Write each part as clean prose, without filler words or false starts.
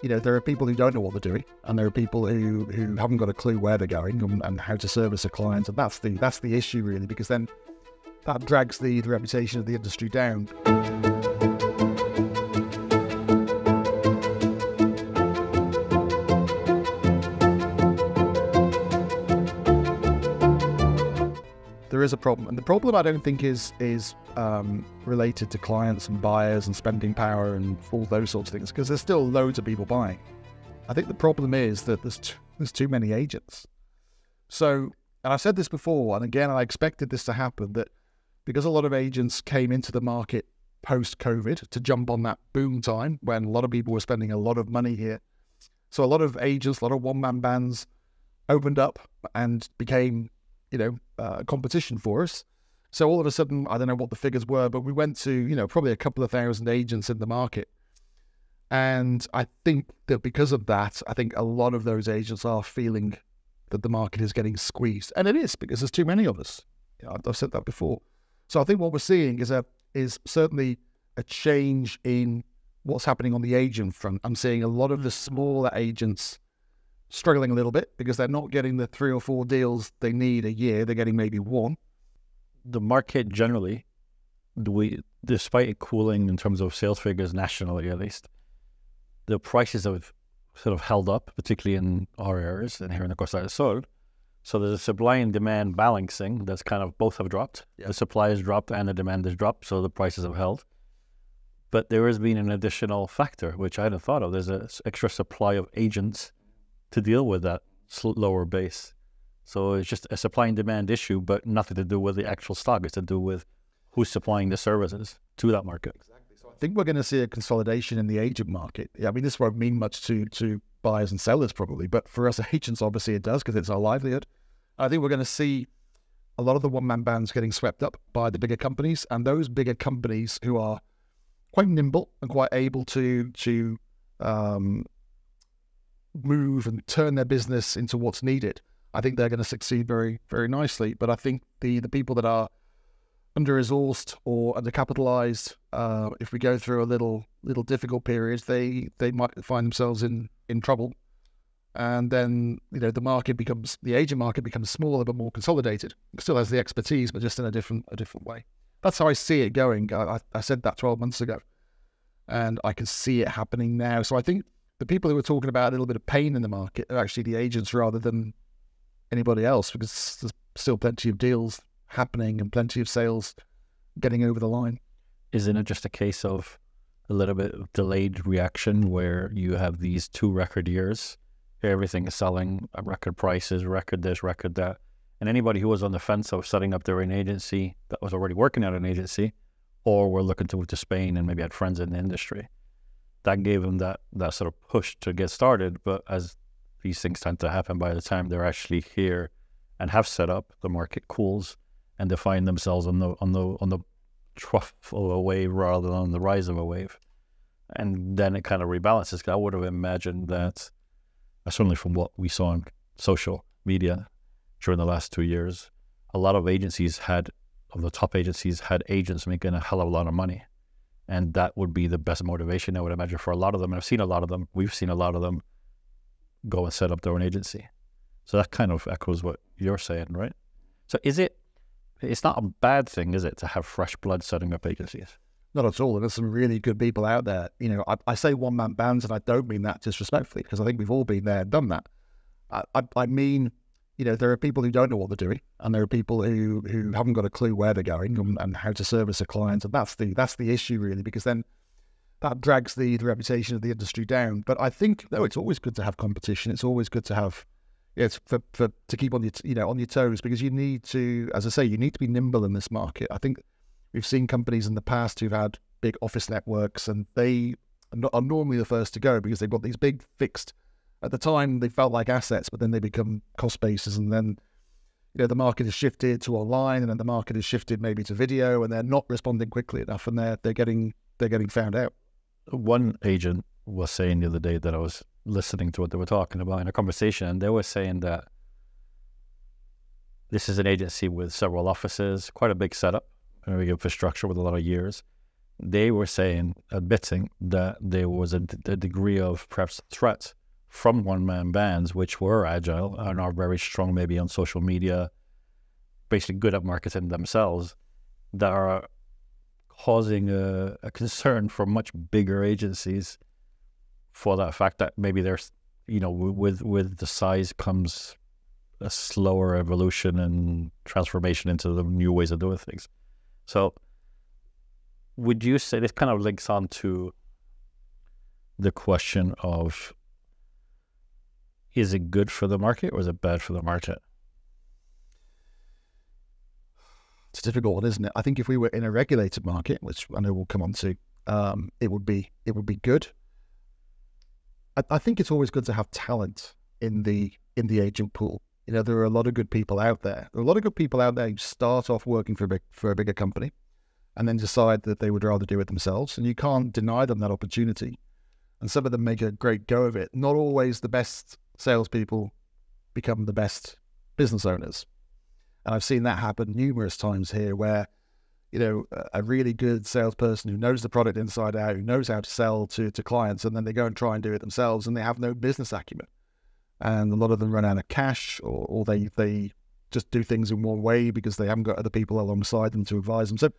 there are people who don't know what they're doing, and there are people who haven't got a clue where they're going and how to service a client, and that's the issue really, because then that drags the reputation of the industry down. There is a problem, and the problem I don't think is related to clients and buyers and spending power and all those sorts of things, because there's still loads of people buying. I think the problem is that there's too many agents. So, and I've said this before, and again, I expected this to happen, that because a lot of agents came into the market post-COVID to jump on that boom time when a lot of people were spending a lot of money here. So a lot of agents, a lot of one-man bands opened up and became competition for us. So all of a sudden, I don't know what the figures were, but we went to, probably a couple of thousand agents in the market. And I think that because of that, I think a lot of those agents are feeling that the market is getting squeezed. And it is, because there's too many of us. I've said that before. So I think what we're seeing is certainly a change in what's happening on the agent front. I'm seeing a lot of the smaller agents struggling a little bit because they're not getting the 3 or 4 deals they need a year. They're getting maybe 1. The market generally, despite it cooling in terms of sales figures nationally at least, the prices have sort of held up, particularly in our areas and here in the Costa del Sol. So there's a supply and demand balancing that's kind of both have dropped. Yeah. The supply has dropped and the demand has dropped, so the prices have held. But there has been an additional factor, which I hadn't thought of. There's an extra supply of agents to deal with that lower base. So it's just a supply and demand issue, but nothing to do with the actual stock. It's to do with who's supplying the services to that market. Exactly. So I think we're going to see a consolidation in the agent market. Yeah, I mean, this won't mean much to buyers and sellers probably, but for us agents, obviously it does, because it's our livelihood. I think we're going to see a lot of the one-man bands getting swept up by the bigger companies, and those bigger companies who are quite nimble and quite able to move and turn their business into what's needed. I think they're going to succeed very, very nicely. But I think the people that are under-resourced or undercapitalized, if we go through a little difficult periods, they might find themselves in trouble. And then, the agent market becomes smaller but more consolidated. It still has the expertise, but just in a different way. That's how I see it going. I said that 12 months ago, and I can see it happening now. So I think the people who were talking about a little bit of pain in the market are actually the agents rather than anybody else, because there's still plenty of deals happening and plenty of sales getting over the line. Isn't it just a case of a little bit of delayed reaction where you have these 2 record years? Everything is selling at record prices, record this, record that. And anybody who was on the fence of setting up their own agency that was already working at an agency, or were looking to move to Spain and maybe had friends in the industry, that gave them that sort of push to get started. But as these things tend to happen, by the time they're actually here and have set up, the market cools and they find themselves on the trough of a wave rather than on the rise of a wave. And then it kind of rebalances. I would have imagined that, certainly from what we saw on social media during the last 2 years, a lot of the top agencies had agents making a hell of a lot of money. And that would be the best motivation, I would imagine, for a lot of them. And I've seen a lot of them. We've seen a lot of them go and set up their own agency. So that kind of echoes what you're saying, right? So it's not a bad thing, is it, to have fresh blood setting up agencies? Not at all. There's some really good people out there. I say one-man bands, and I don't mean that disrespectfully, because I think we've all been there and done that. I mean, there are people who don't know what they're doing, and there are people who haven't got a clue where they're going and how to service a client, and that's the issue really, because then that drags the reputation of the industry down. But I think it's always good to have competition. It's always good to have to keep on your toes, because you need to, as I say, you need to be nimble in this market. I think we've seen companies in the past who've had big office networks, and they are normally the first to go because they've got these big fixed. At the time, they felt like assets, but then they become cost bases, and then the market has shifted to online, and then the market has shifted maybe to video, and they're not responding quickly enough, and they're getting found out. One agent was saying the other day that I was listening to what they were talking about in a conversation, and they were saying that this is an agency with several offices, quite a big setup, a big infrastructure with a lot of years. they were admitting that there was a degree of perhaps threat from one-man bands, which were agile and are very strong maybe on social media, basically good at marketing themselves, that are causing a concern for much bigger agencies for that fact that maybe there's, with the size comes a slower evolution and transformation into the new ways of doing things. So would you say this kind of links on to the question of, is it good for the market or is it bad for the market? It's a difficult one, isn't it? I think if we were in a regulated market, which I know we'll come on to, it would be good. I think it's always good to have talent in the agent pool. There are a lot of good people out there. There are a lot of good people out there who start off working for a bigger company and then decide that they would rather do it themselves. And you can't deny them that opportunity. And some of them make a great go of it. Not always the best salespeople become the best business owners. And I've seen that happen numerous times here where, a really good salesperson who knows the product inside out, who knows how to sell to clients, and then they go and try and do it themselves and they have no business acumen. And a lot of them run out of cash or they just do things in one way because they haven't got other people alongside them to advise them. So,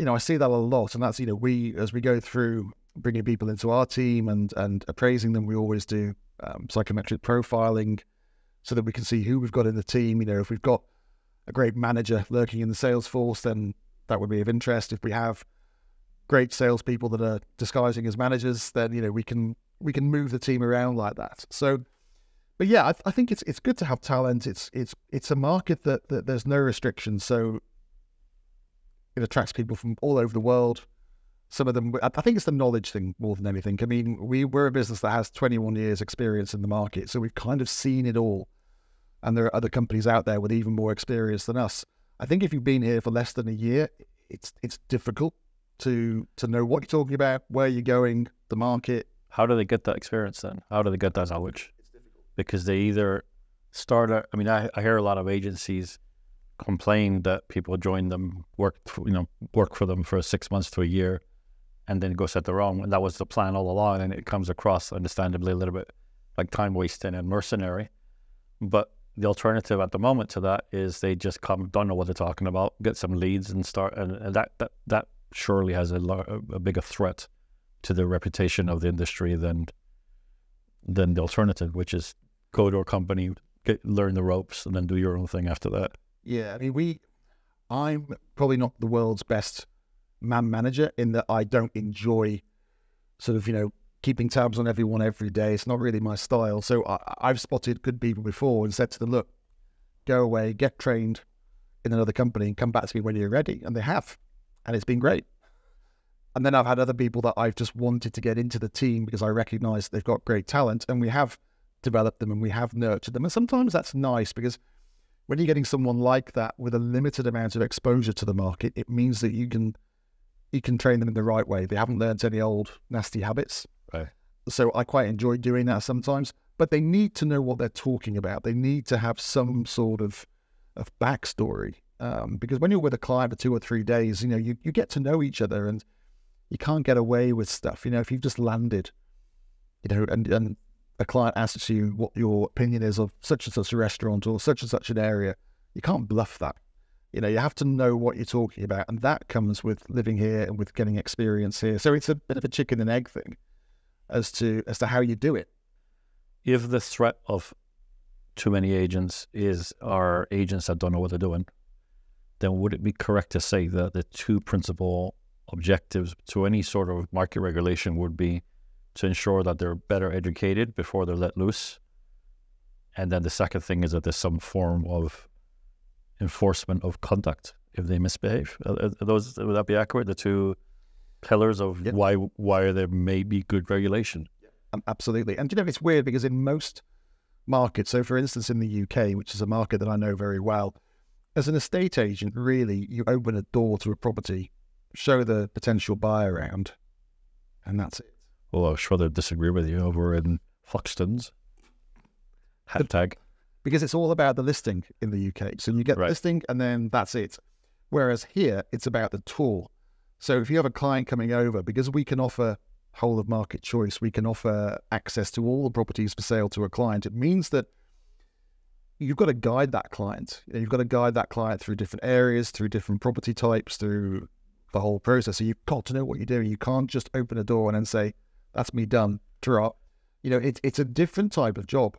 I see that a lot. And that's, as we go through bringing people into our team and appraising them, we always do psychometric profiling so that we can see who we've got in the team. If we've got a great manager lurking in the sales force, then that would be of interest. If we have great salespeople that are disguising as managers, then, we can move the team around like that. So, but yeah, I think it's good to have talent. It's a market that there's no restrictions. So it attracts people from all over the world. Some of them, I think it's the knowledge thing more than anything. I mean, we're a business that has 21 years experience in the market. So we've kind of seen it all. And there are other companies out there with even more experience than us. I think if you've been here for less than a year, it's difficult to know what you're talking about, where you're going, the market. How do they get that experience then? How do they get that knowledge? It's difficult. Because they either start I hear a lot of agencies complain that people join them, work for them for 6 months to a year, and then go set their own. And that was the plan all along. And it comes across, understandably, a little bit like time wasting and mercenary. But the alternative at the moment to that is they just don't know what they're talking about, get some leads and start. And that surely has a bigger threat to the reputation of the industry than the alternative, which is go to a company, learn the ropes, and then do your own thing after that. Yeah, I mean, I'm probably not the world's best man manager in that I don't enjoy sort of, keeping tabs on everyone every day. It's not really my style. So I've spotted good people before and said to them, look, go away, get trained in another company and come back to me when you're ready. And they have. And it's been great. And then I've had other people that I've just wanted to get into the team because I recognize they've got great talent and we have developed them and we have nurtured them. And sometimes that's nice because when you're getting someone like that with a limited amount of exposure to the market, it means that you can train them in the right way. They haven't learned any old nasty habits. Right. So I quite enjoy doing that sometimes, but they need to know what they're talking about. They need to have some sort of backstory because when you're with a client for 2 or 3 days, you get to know each other and you can't get away with stuff. If you've just landed, and a client asks you what your opinion is of such and such a restaurant or such and such an area, you can't bluff that. You have to know what you're talking about, and that comes with living here and with getting experience here. So it's a bit of a chicken and egg thing as to how you do it. If the threat of too many agents are agents that don't know what they're doing, then would it be correct to say that the two principal objectives to any sort of market regulation would be to ensure that they're better educated before they're let loose? And then the second thing is that there's some form of enforcement of conduct if they misbehave. Would that be accurate? The two pillars of why there may be good regulation. Absolutely. And it's weird because in most markets, so for instance in the UK, which is a market that I know very well, as an estate agent, really, you open a door to a property, show the potential buyer around, and that's it. Well, I'm sure they'll disagree with you over in Foxtons. Hashtag. Because it's all about the listing in the UK. So you get the listing and then that's it. Whereas here, it's about the tour. So if you have a client coming over, because we can offer whole of market choice, we can offer access to all the properties for sale to a client. It means that you've got to guide that client. You've got to guide that client through different areas, through different property types, through the whole process. So you've got to know what you're doing. You can't just open a door and then say, that's me done. It's a different type of job.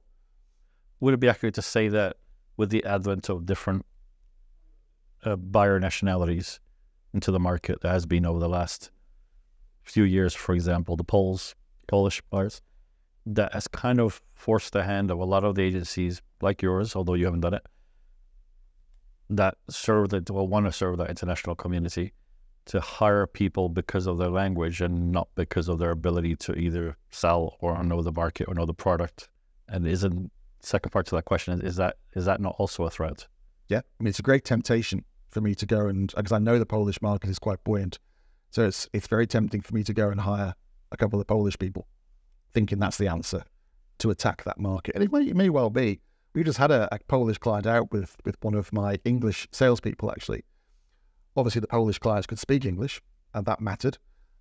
Would it be accurate to say that with the advent of different buyer nationalities into the market, that has been over the last few years, for example, the Polish buyers, that has kind of forced the hand of a lot of the agencies like yours, although you haven't done it, that want to serve that international community, to hire people because of their language and not because of their ability to either sell or know the market or know the product? And isn't, second part to that question, is that not also a threat? Yeah, I mean, it's a great temptation for me to go, and because I know the Polish market is quite buoyant, so it's very tempting for me to go and hire a couple of Polish people, thinking that's the answer to attack that market. And it may well be. We just had a Polish client out with one of my English salespeople, actually. Obviously, the Polish clients could speak English, and that mattered.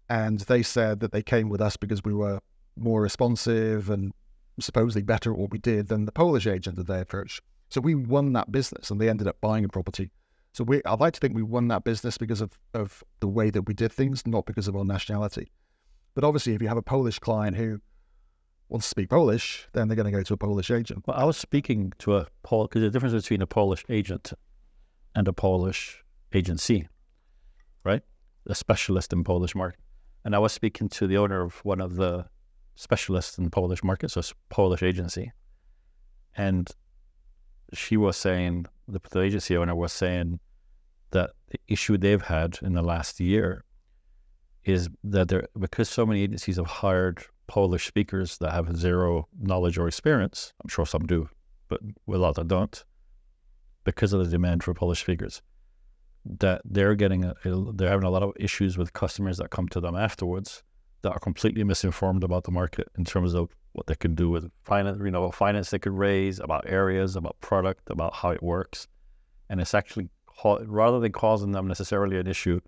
And they said that they came with us because we were more responsive and supposedly better at what we did than the Polish agent that they approached. So we won that business, and they ended up buying a property. So I'd like to think we won that business because of the way that we did things, not because of our nationality. But obviously, if you have a Polish client who wants to speak Polish, then they're going to go to a Polish agent. Well, I was speaking to because the difference between a Polish agent and a Polish agency, right? A specialist in Polish market. And I was speaking to the owner of one of the specialists in the Polish market, so it's a Polish agency. And she was saying, the agency owner was saying that the issue they've had in the last year is that because so many agencies have hired Polish speakers that have zero knowledge or experience, I'm sure some do, but a lot that don't, because of the demand for Polish speakers, that they're having a lot of issues with customers that come to them afterwards that are completely misinformed about the market in terms of what they could do with finance, what finance they could raise, about areas, about product, about how it works. And it's actually, rather than causing them necessarily an issue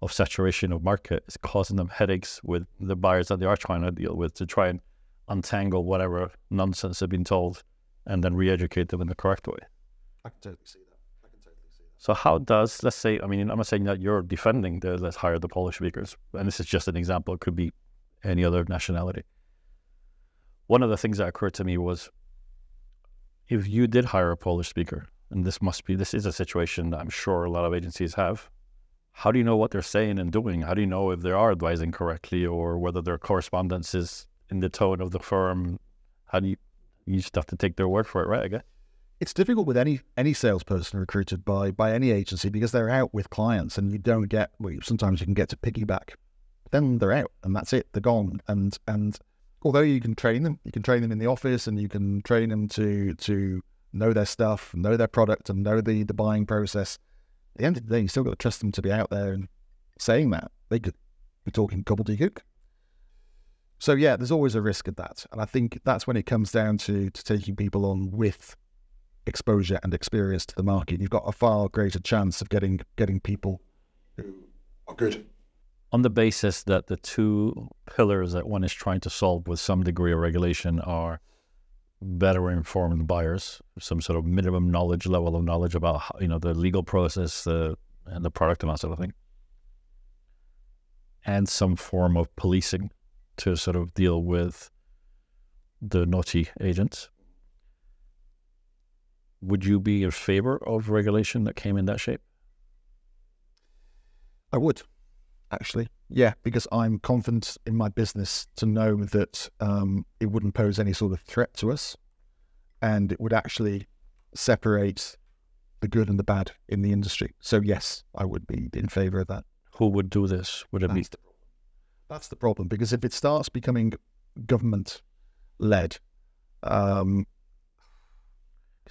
of saturation of market, it's causing them headaches with the buyers that they are trying to deal with, to try and untangle whatever nonsense they've been told and then re-educate them in the correct way. I can totally see that. So how does, let's say, I mean, I'm not saying that you're defending let's hire the Polish speakers, and this is just an example, it could be any other nationality. One of the things that occurred to me was, if you did hire a Polish speaker, and this is a situation that I'm sure a lot of agencies have, how do you know what they're saying and doing? How do you know if they are advising correctly, or whether their correspondence is in the tone of the firm? How do you just have to take their word for it, right? I guess. It's difficult with any salesperson recruited by any agency, because they're out with clients, and you don't get, sometimes you can get to piggyback, but then they're out and that's it, they're gone. And although you can train them in the office, and you can train them to know their stuff, know their product, and know the buying process, at the end of the day, you still got to trust them to be out there and saying that. They could be talking gobbledygook. So yeah, there's always a risk of that. And I think that's when it comes down to taking people on with exposure and experience to the market. You've got a far greater chance of getting people who are good. On the basis that the two pillars that one is trying to solve with some degree of regulation are better informed buyers, some sort of minimum level of knowledge about the legal process and the product and that sort of thing, and some form of policing to sort of deal with the naughty agents. Would you be in favor of regulation that came in that shape? I would, actually. Yeah, because I'm confident in my business to know that it wouldn't pose any sort of threat to us, and it would actually separate the good and the bad in the industry. So yes, I would be in favor of that. Who would do this? Would it be? That's the problem, because if it starts becoming government-led, because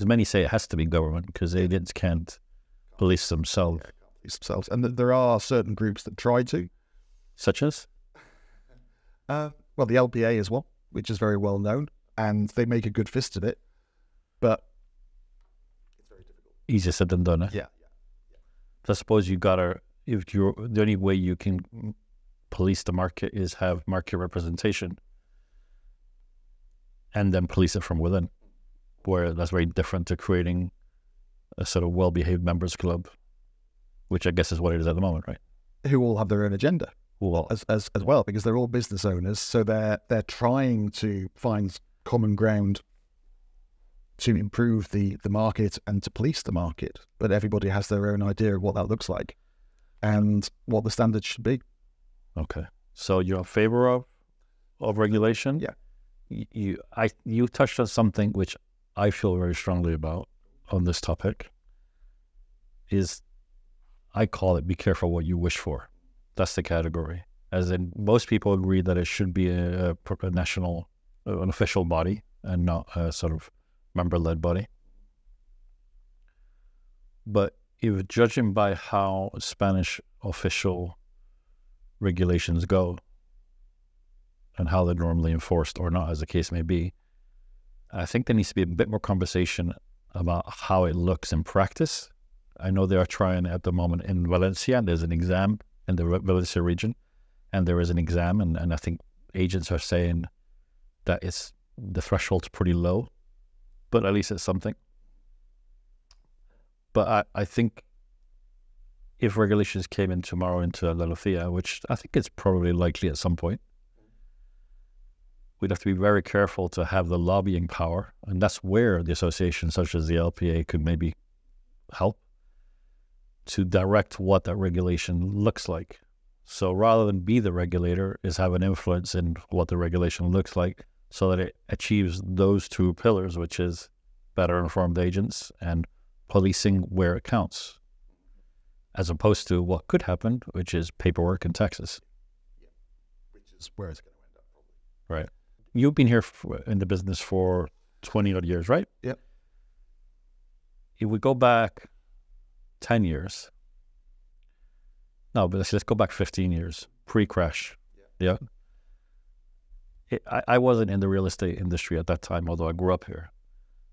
many say it has to be government because agents can't police themselves. And there are certain groups that try to. Such as? Well, the LPA as well, which is very well known, and they make a good fist of it, but it's very difficult. Easier said than done, eh? Yeah. So I suppose you got to if you're the only way you can police the market is have market representation and then police it from within, where that's very different to creating a sort of well-behaved members club, which I guess is what it is at the moment, right? Who all have their own agenda Well, as well, because they're all business owners, so they're trying to find common ground to improve the market and to police the market, but everybody has their own idea of what that looks like and what the standards should be. okay. So you're in favor of regulation? Yeah. You touched on something which I feel very strongly about on this topic. Is I call it be careful what you wish for. That's the category. As in, most people agree that it should be a national, an official body and not a sort of member-led body. But if judging by how Spanish official regulations go and how they're normally enforced or not, as the case may be, I think there needs to be a bit more conversation about how it looks in practice. I know they are trying at the moment in Valencia, and there's an exam in the Valencia region, and there is an exam, and I think agents are saying that the threshold's pretty low, but at least it's something. But I think if regulations came in tomorrow into Andalusia, which I think is probably likely at some point, we'd have to be very careful to have the lobbying power, and that's where the associations such as the LPA could maybe help to direct what that regulation looks like. So rather than be the regulator, is have an influence in what the regulation looks like so that it achieves those two pillars, which is better informed agents and policing where it counts, as opposed to what could happen, which is paperwork in Texas. Yeah. Which is where it's going to end up, probably. Right. You've been here in the business for 20 odd years, right? Yep. If we go back 10 years, no, but let's go back 15 years, pre-crash. Yeah. I wasn't in the real estate industry at that time, although I grew up here.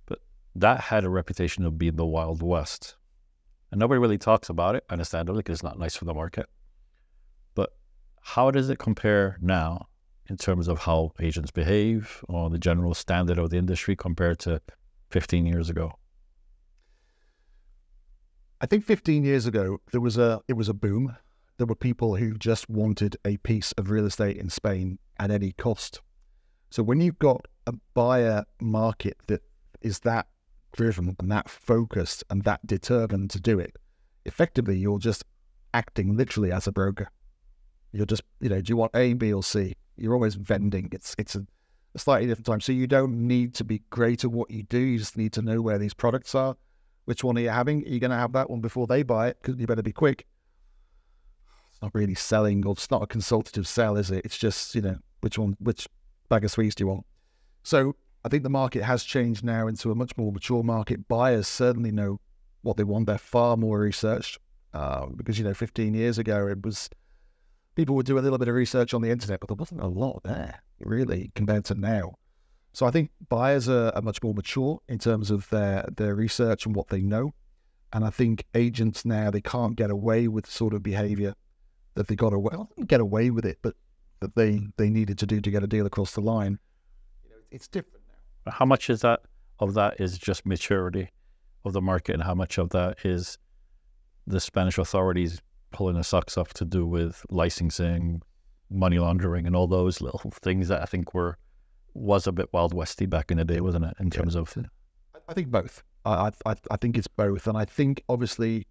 But that had a reputation of being the Wild West. And nobody really talks about it, understandably, because it's not nice for the market. But how does it compare now in terms of how agents behave or the general standard of the industry compared to 15 years ago? I think 15 years ago, it was a boom. There were people who just wanted a piece of real estate in Spain at any cost. So when you've got a buyer market that is that driven and that focused and that determined to do it, effectively you're just acting literally as a broker. You're just, do you want A, B, or C? You're always vending. It's a slightly different time. So you don't need to be great at what you do. You just need to know where these products are. Which one are you having? Are you going to have that one before they buy it? Because you better be quick. It's not really selling, or it's not a consultative sell, is it? It's just, which bag of sweets do you want? So I think the market has changed now into a much more mature market. Buyers certainly know what they want. They're far more researched because, 15 years ago, it was people would do a little bit of research on the internet, but there wasn't a lot there, really, compared to now. So I think buyers are much more mature in terms of their research and what they know. And I think agents now, they can't get away with the sort of behavior that they got away, well, get away with it, but that they needed to do to get a deal across the line. It's different now. How much is that is just maturity of the market, and how much of that is the Spanish authorities pulling their socks off to do with licensing, money laundering, and all those little things that I think was a bit Wild Westy back in the day, wasn't it? In terms of, I think both. I think it's both, and I think obviously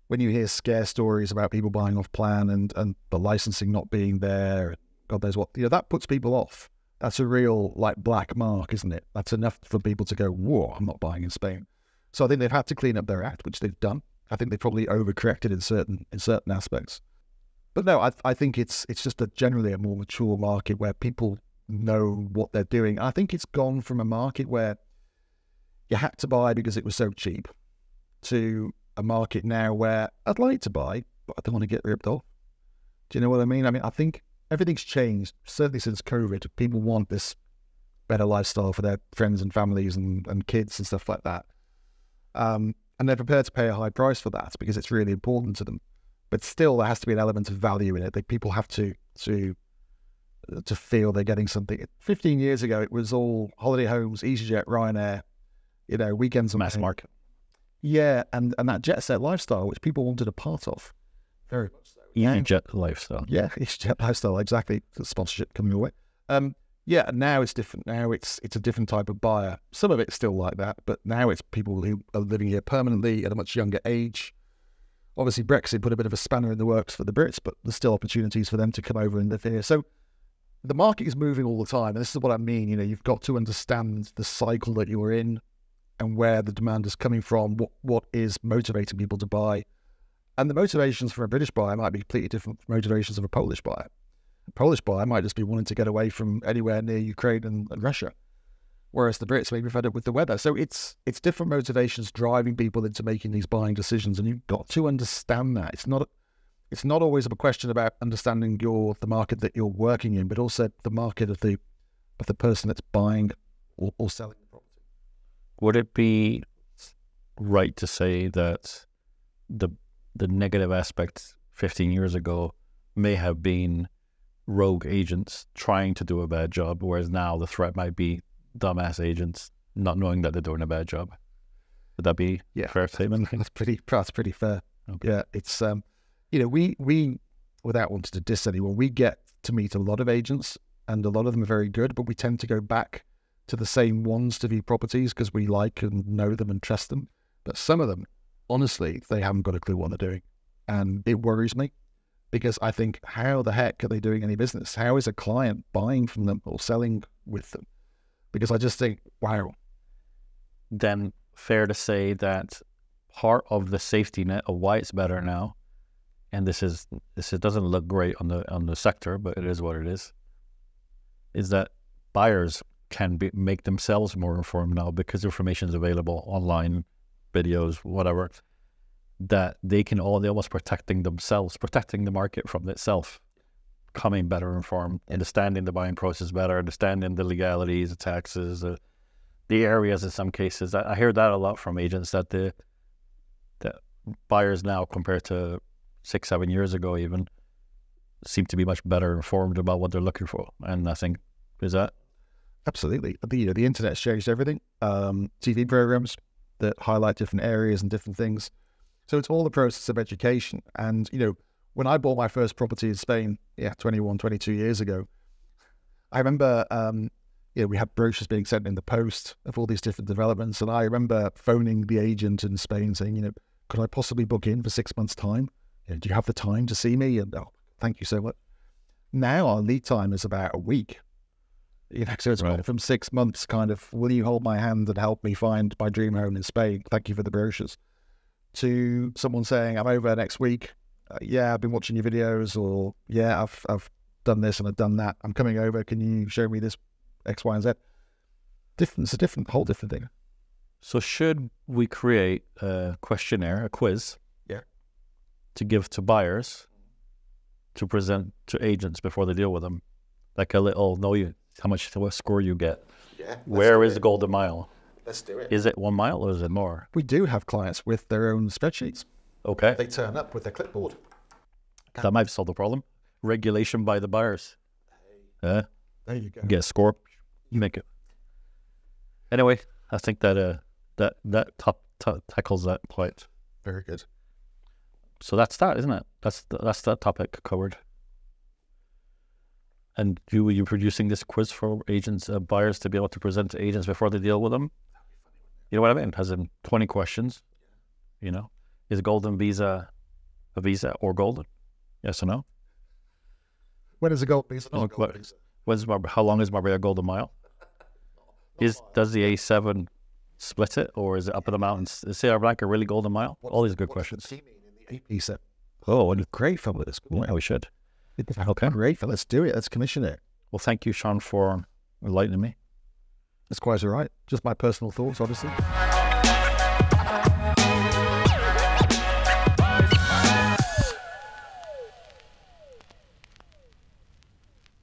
when you hear scare stories about people buying off plan and the licensing not being there, God knows what, that puts people off. That's a real black mark, isn't it? That's enough for people to go, whoa, I'm not buying in Spain. So I think they've had to clean up their act, which they've done. I think they probably overcorrected in certain aspects. But no, I think it's just generally a more mature market where people know what they're doing. I think it's gone from a market where you had to buy because it was so cheap to a market now where I'd like to buy, but I don't want to get ripped off. Do you know what I mean? I think everything's changed, certainly since COVID. People want this better lifestyle for their friends and families and kids and stuff like that. And they're prepared to pay a high price for that because it's really important to them. but still there has to be an element of value in it. That people have to feel they're getting something. 15 years ago, it was all holiday homes, EasyJet, Ryanair, weekends and Mass market. Yeah, and that jet set lifestyle, which people wanted a part of, very much so. EasyJet lifestyle. Yeah, EasyJet lifestyle, exactly. The sponsorship coming your way. Yeah, now it's different. Now it's a different type of buyer. Some of it's still like that, but now it's people who are living here permanently at a much younger age. Obviously, Brexit put a bit of a spanner in the works for the Brits, but there's still opportunities for them to come over and live here. So the market is moving all the time, and this is what I mean. You've got to understand the cycle that you're in and where the demand is coming from, what is motivating people to buy. And the motivations for a British buyer might be completely different from motivations of a Polish buyer. A Polish buyer might just be wanting to get away from anywhere near Ukraine and Russia, whereas the Brits may be fed up with the weather. So it's different motivations driving people into making these buying decisions, and you've got to understand that. It's not always a question about understanding the market that you're working in, but also the market of the person that's buying or selling the property. Would it be right to say that the negative aspect 15 years ago may have been rogue agents trying to do a bad job, whereas now the threat might be dumbass agents not knowing that they're doing a bad job? Would that be a fair statement? That's pretty fair. Okay. Yeah, it's we without wanting to diss anyone, we get to meet a lot of agents, and a lot of them are very good, but we tend to go back to the same ones to view properties because we like and know them and trust them. But some of them, honestly, they haven't got a clue what they're doing, and it worries me. Because I think, how the heck are they doing any business? How is a client buying from them or selling with them? Because I just think, wow. Then fair to say that part of the safety net of why it's better now, and this doesn't look great on the sector, but it is what it is that buyers can make themselves more informed now because information is available online, videos, whatever. That they're almost protecting themselves, protecting the market from itself, becoming better informed, understanding the buying process better, understanding the legalities, the taxes, the areas in some cases. I hear that a lot from agents, that the buyers now compared to 6-7 years ago even seem to be much better informed about what they're looking for. And I think, is that? Absolutely. The internet's changed everything. TV programs that highlight different areas and different things. So it's all the process of education. And, when I bought my first property in Spain, 21, 22 years ago, I remember, we had brochures being sent in the post of all these different developments. And I remember phoning the agent in Spain saying, could I possibly book in for 6 months' time? Do you have the time to see me? And, oh, thank you so much. Now our lead time is about a week. So it's gone from 6 months kind of, will you hold my hand and help me find my dream home in Spain? Thank you for the brochures. To someone saying, I'm over next week. I've been watching your videos, or I've done this and I've done that. I'm coming over. Can you show me this X, Y, and Z? It's a whole different thing. So should we create a questionnaire, a quiz, to give to buyers to present to agents before they deal with them? Like a little, what score you get? Yeah. Where is the golden mile? Let's do it. Is it 1 mile or is it more? We do have clients with their own spreadsheets. Okay. They turn up with their clipboard. That might solve the problem. Regulation by the buyers. There you go. Get a score. You make it. Anyway, I think that tackles that point. Very good. So that's that, isn't it? That's that topic covered. And were you producing this quiz for agents, buyers to be able to present to agents before they deal with them? You know what I mean? As in 20 questions. Is golden visa a visa or golden? Yes or no? When is a golden visa not a golden visa? How long is Marbella Golden Mile? Does the A7 split it, or is it up in the mountains? Is Sierra Blanca really Golden Mile? All these good questions. What does the mean in the AP7? Oh, great for this. Yeah, we should. Okay, great. Let's do it. Let's commission it. Well, thank you, Sean, for enlightening me. That's quite all right. Just my personal thoughts, obviously.